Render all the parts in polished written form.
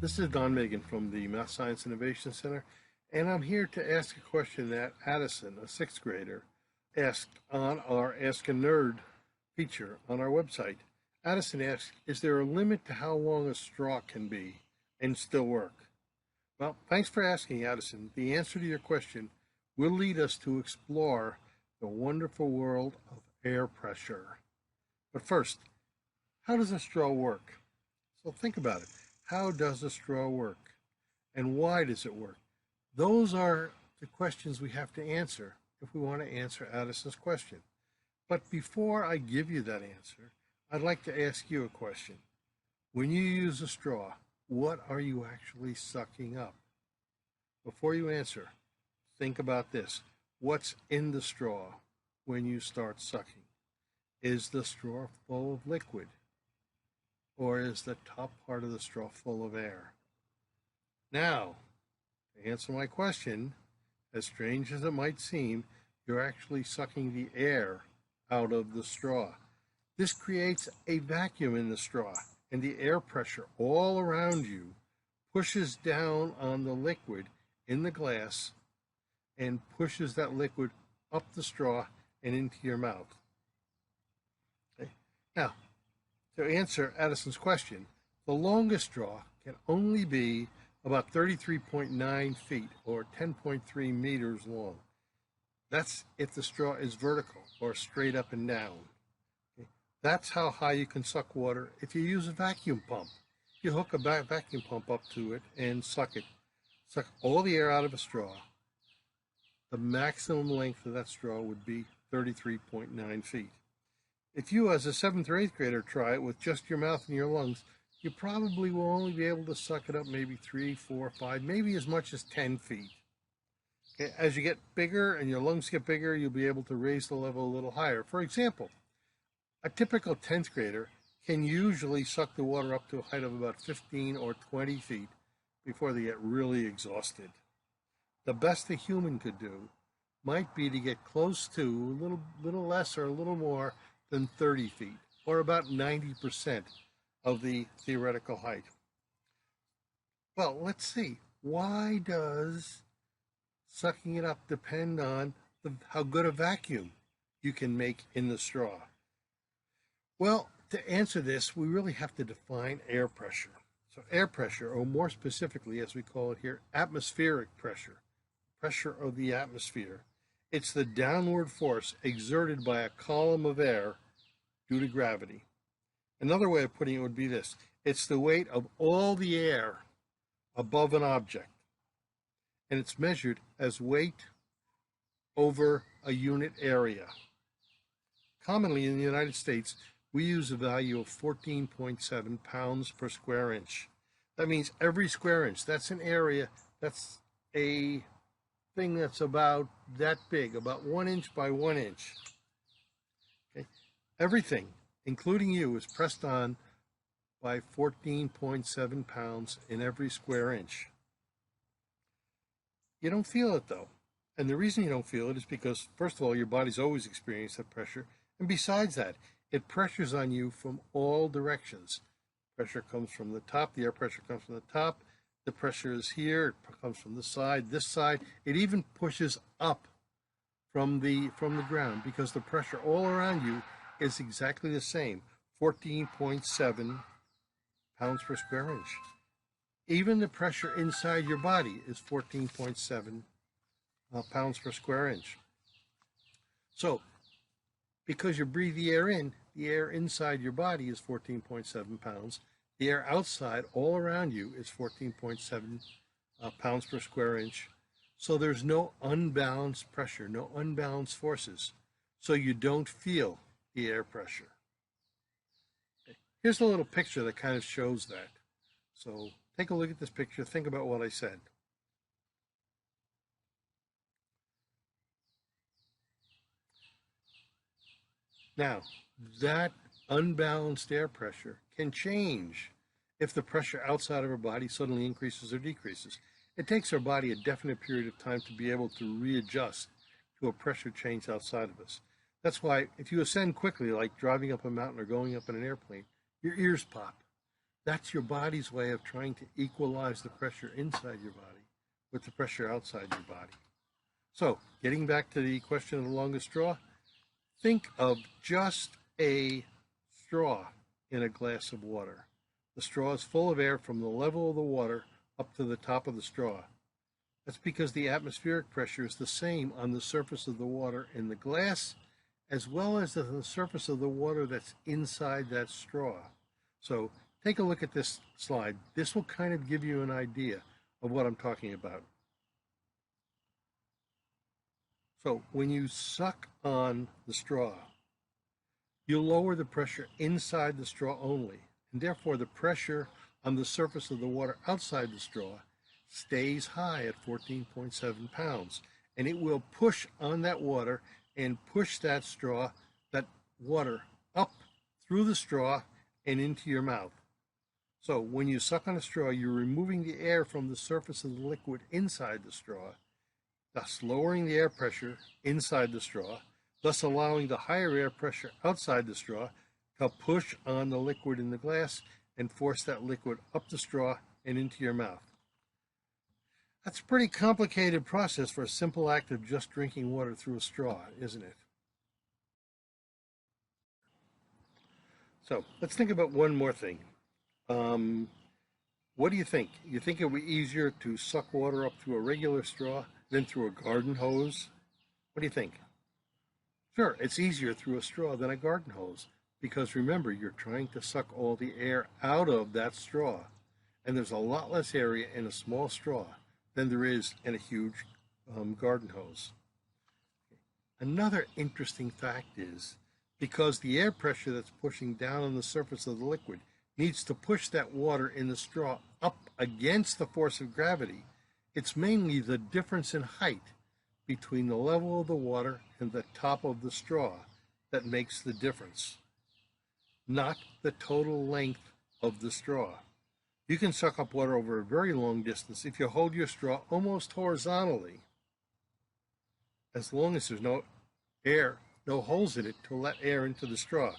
This is Don Magin from the Math Science Innovation Center, and I'm here to ask a question that Addison, a sixth grader, asked on our Ask a Nerd feature on our website. Addison asked, is there a limit to how long a straw can be and still work? Well, thanks for asking, Addison. The answer to your question will lead us to explore the wonderful world of air pressure. But first, how does a straw work? So think about it. How does a straw work? And why does it work? Those are the questions we have to answer if we want to answer Addison's question. But before I give you that answer, I'd like to ask you a question. When you use a straw, what are you actually sucking up? Before you answer, think about this. What's in the straw when you start sucking? Is the straw full of liquid? Or is the top part of the straw full of air? Now, to answer my question, as strange as it might seem, you're actually sucking the air out of the straw. This creates a vacuum in the straw, and the air pressure all around you pushes down on the liquid in the glass and pushes that liquid up the straw and into your mouth. Okay. Now, to answer Addison's question, the longest straw can only be about 33.9 feet or 10.3 meters long. That's if the straw is vertical or straight up and down. Okay. That's how high you can suck water if you use a vacuum pump. You hook a vacuum pump up to it and suck it. Suck all the air out of a straw. The maximum length of that straw would be 33.9 feet. If you, as a 7th or 8th grader, try it with just your mouth and your lungs, you probably will only be able to suck it up maybe 3, 4, 5, maybe as much as 10 feet. Okay, as you get bigger and your lungs get bigger, you'll be able to raise the level a little higher. For example, a typical 10th grader can usually suck the water up to a height of about 15 or 20 feet before they get really exhausted. The best a human could do might be to get close to a little less or a little more than 30 feet, or about 90% of the theoretical height. Well, let's see. Why does sucking it up depend on how good a vacuum you can make in the straw? Well, to answer this, we really have to define air pressure. So air pressure, or more specifically, as we call it here, atmospheric pressure, pressure of the atmosphere. It's the downward force exerted by a column of air due to gravity. Another way of putting it would be this. It's the weight of all the air above an object, and it's measured as weight over a unit area. Commonly in the United States, we use a value of 14.7 pounds per square inch. That means every square inch, that's an area, that's a thing that's about that big, about 1 inch by 1 inch. Okay. Everything, including you, is pressed on by 14.7 pounds in every square inch. You don't feel it though. And the reason you don't feel it is because, first of all, your body's always experienced that pressure. And besides that, it pressures on you from all directions. Pressure comes from the top, the air pressure comes from the top. The pressure is here, it comes from the side, this side. It even pushes up from the ground because the pressure all around you is exactly the same, 14.7 pounds per square inch. Even the pressure inside your body is 14.7 pounds per square inch. So, because you breathe the air in, the air inside your body is 14.7 pounds. The air outside, all around you, is 14.7 pounds per square inch. So there's no unbalanced pressure, no unbalanced forces. So you don't feel the air pressure. Here's a little picture that kind of shows that. So take a look at this picture. Think about what I said. Now, that unbalanced air pressure can change if the pressure outside of our body suddenly increases or decreases. It takes our body a definite period of time to be able to readjust to a pressure change outside of us. That's why if you ascend quickly, like driving up a mountain or going up in an airplane, your ears pop. That's your body's way of trying to equalize the pressure inside your body with the pressure outside your body. So, getting back to the question of the longest straw, think of just a straw in a glass of water. The straw is full of air from the level of the water up to the top of the straw. That's because the atmospheric pressure is the same on the surface of the water in the glass as well as on the surface of the water that's inside that straw. So take a look at this slide. This will kind of give you an idea of what I'm talking about. So when you suck on the straw, you lower the pressure inside the straw only, and therefore the pressure on the surface of the water outside the straw stays high at 14.7 pounds, and it will push on that water and push that straw, that water, up through the straw and into your mouth. So when you suck on a straw, you're removing the air from the surface of the liquid inside the straw, thus lowering the air pressure inside the straw, thus allowing the higher air pressure outside the straw to push on the liquid in the glass and force that liquid up the straw and into your mouth. That's a pretty complicated process for a simple act of just drinking water through a straw, isn't it? So let's think about one more thing. What do you think? You think it would be easier to suck water up through a regular straw than through a garden hose? What do you think? Sure, it's easier through a straw than a garden hose because remember, you're trying to suck all the air out of that straw, and there's a lot less area in a small straw than there is in a huge garden hose. Another interesting fact is because the air pressure that's pushing down on the surface of the liquid needs to push that water in the straw up against the force of gravity, it's mainly the difference in height between the level of the water and the top of the straw that makes the difference, not the total length of the straw. You can suck up water over a very long distance if you hold your straw almost horizontally, as long as there's no air, no holes in it to let air into the straw.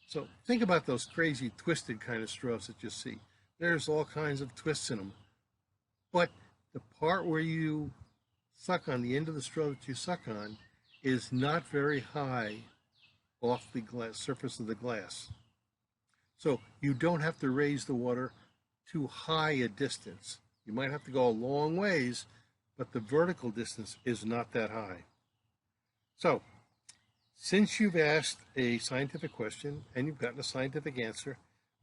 So think about those crazy twisted kind of straws that you see. There's all kinds of twists in them. But the part where you suck on, the end of the straw that you suck on, is not very high off the surface of the glass. So you don't have to raise the water too high a distance. You might have to go a long ways, but the vertical distance is not that high. So, since you've asked a scientific question and you've gotten a scientific answer,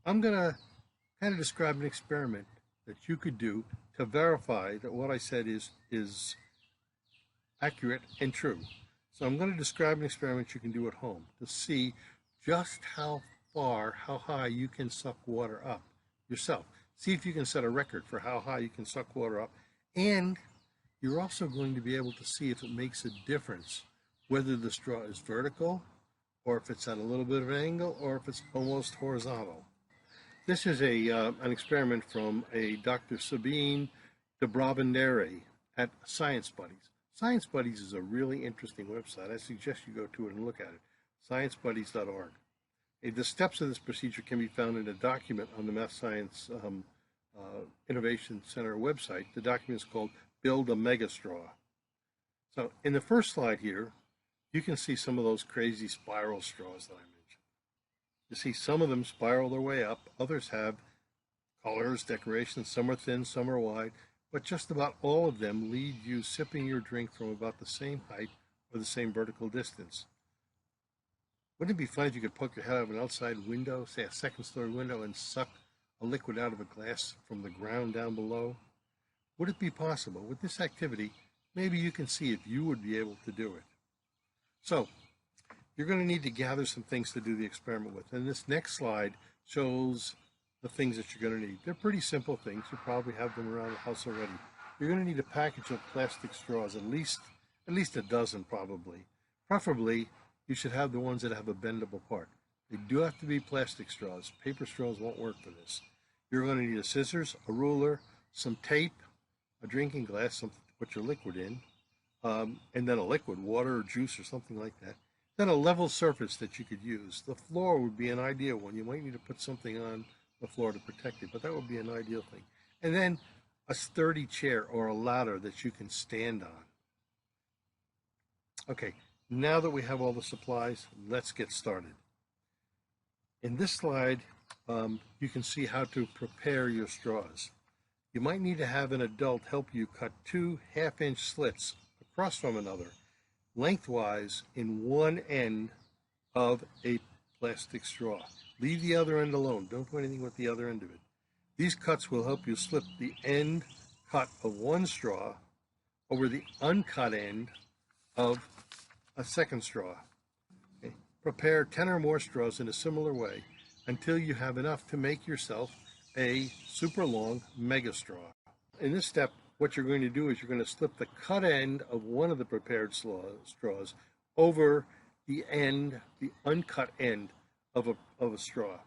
I'm going to kind of describe an experiment that you could do to verify that what I said is accurate and true. So I'm going to describe an experiment you can do at home to see just how high you can suck water up yourself. See if you can set a record for how high you can suck water up. And you're also going to be able to see if it makes a difference, whether the straw is vertical or if it's at a little bit of an angle or if it's almost horizontal. This is an experiment from a Dr. Sabine de Brabandere at Science Buddies. Science Buddies is a really interesting website. I suggest you go to it and look at it, sciencebuddies.org. The steps of this procedure can be found in a document on the Math Science Innovation Center website. The document is called Build a Mega Straw. So in the first slide here, you can see some of those crazy spiral straws that I mentioned. You see some of them spiral their way up. Others have colors, decorations. Some are thin, some are wide. But just about all of them lead you sipping your drink from about the same height or the same vertical distance. Wouldn't it be fun if you could poke your head out of an outside window, say a second-story window, and suck a liquid out of a glass from the ground down below? Would it be possible? With this activity, maybe you can see if you would be able to do it. So, you're going to need to gather some things to do the experiment with. And this next slide shows the things that you're going to need. They're pretty simple things. You probably have them around the house already. You're going to need a package of plastic straws, at least a dozen probably. Preferably, you should have the ones that have a bendable part. They do have to be plastic straws. Paper straws won't work for this. You're going to need a scissors, a ruler, some tape, a drinking glass, something to put your liquid in, and then a liquid, water or juice or something like that. Then a level surface that you could use. The floor would be an ideal one. You might need to put something on the floor to protect it, but that would be an ideal thing. And then a sturdy chair or a ladder that you can stand on. Okay, now that we have all the supplies, let's get started. In this slide, you can see how to prepare your straws. You might need to have an adult help you cut 2 half-inch slits across from another, lengthwise in one end of a plastic straw. Leave the other end alone. Don't do anything with the other end of it. These cuts will help you slip the end cut of one straw over the uncut end of a second straw. Okay. Prepare 10 or more straws in a similar way until you have enough to make yourself a super long mega straw. In this step, what you're going to do is you're going to slip the cut end of one of the prepared straws over the uncut end of a straw.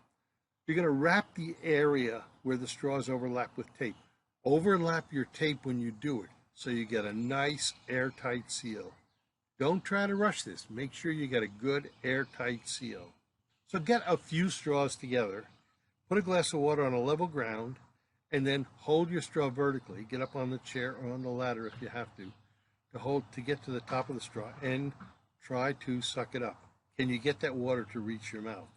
You're going to wrap the area where the straws overlap with tape. Overlap your tape when you do it so you get a nice airtight seal. Don't try to rush this. Make sure you get a good airtight seal. So get a few straws together, put a glass of water on a level ground, and then hold your straw vertically. Get up on the chair or on the ladder if you have to get to the top of the straw, and try to suck it up. Can you get that water to reach your mouth?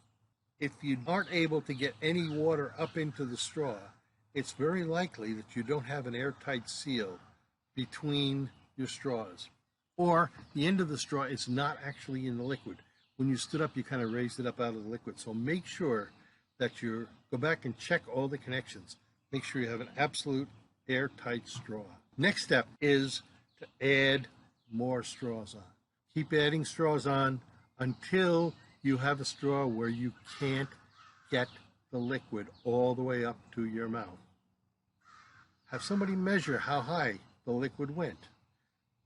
If you aren't able to get any water up into the straw, it's very likely that you don't have an airtight seal between your straws. Or the end of the straw is not actually in the liquid. When you stood up, you kind of raised it up out of the liquid. So make sure that you go back and check all the connections. Make sure you have an absolute airtight straw. Next step is to add more straws on. Keep adding straws on until you have a straw where you can't get the liquid all the way up to your mouth. Have somebody measure how high the liquid went.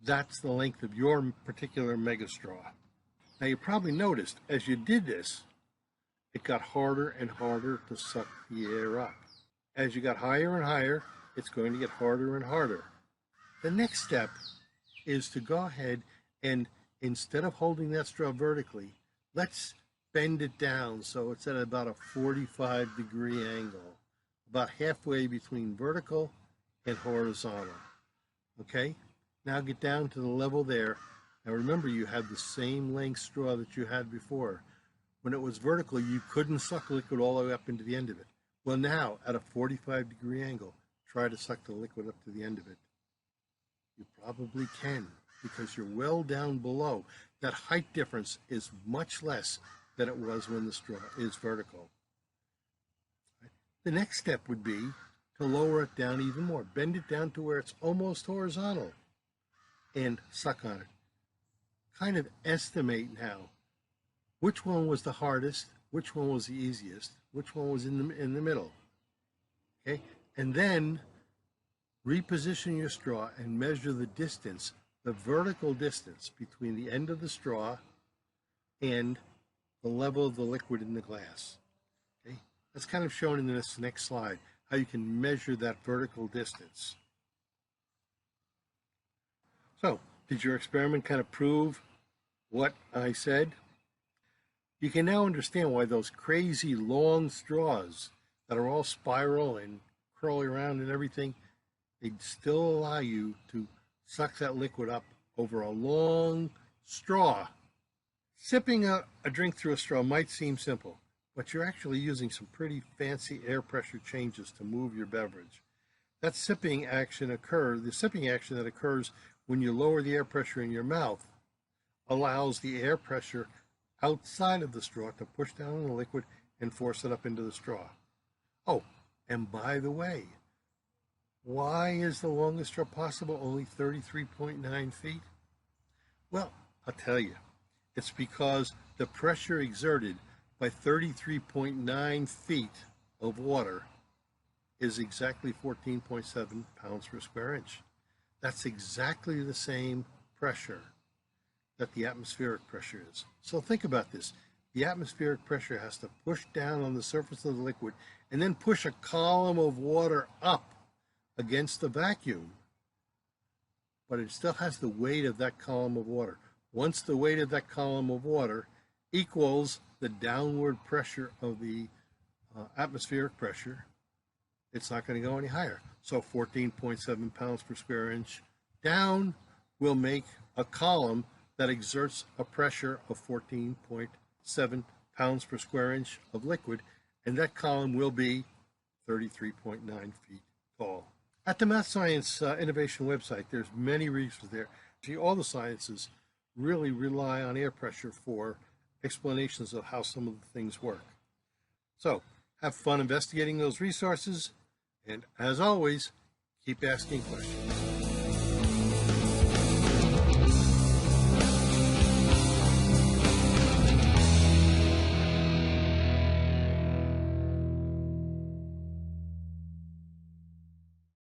That's the length of your particular mega straw. Now you probably noticed as you did this, it got harder and harder to suck the air up. As you got higher and higher, it's going to get harder and harder. The next step is to go ahead and, instead of holding that straw vertically, let's bend it down so it's at about a 45-degree angle, about halfway between vertical and horizontal. Okay? Now get down to the level there. Now remember, you had the same length straw that you had before. When it was vertical, you couldn't suck liquid all the way up into the end of it. Well, now, at a 45-degree angle, try to suck the liquid up to the end of it. You probably can, because you're well down below. That height difference is much less than it was when the straw is vertical. The next step would be to lower it down even more. Bend it down to where it's almost horizontal and suck on it. Kind of estimate now which one was the hardest, which one was the easiest, which one was in the middle. Okay? And then reposition your straw and measure the distance, the vertical distance between the end of the straw and the level of the liquid in the glass. Okay? That's kind of shown in this next slide, how you can measure that vertical distance. So, did your experiment kind of prove what I said? You can now understand why those crazy long straws that are all spiral and curly around and everything, they'd still allow you to suck that liquid up over a long straw. Sipping a drink through a straw might seem simple, but you're actually using some pretty fancy air pressure changes to move your beverage. That sipping action that occurs when you lower the air pressure in your mouth allows the air pressure outside of the straw to push down on the liquid and force it up into the straw. Oh, and by the way, why is the longest straw possible only 33.9 feet? Well, I'll tell you. It's because the pressure exerted by 33.9 feet of water is exactly 14.7 pounds per square inch. That's exactly the same pressure that the atmospheric pressure is. So think about this. The atmospheric pressure has to push down on the surface of the liquid and then push a column of water up against the vacuum. But it still has the weight of that column of water. Once the weight of that column of water equals the downward pressure of the atmospheric pressure, it's not going to go any higher. So 14.7 pounds per square inch down will make a column that exerts a pressure of 14.7 pounds per square inch of liquid, and that column will be 33.9 feet tall. At the Math Science Innovation website, there's many resources there. See, all the sciences really rely on air pressure for explanations of how some of the things work. So, have fun investigating those resources, and as always, keep asking questions.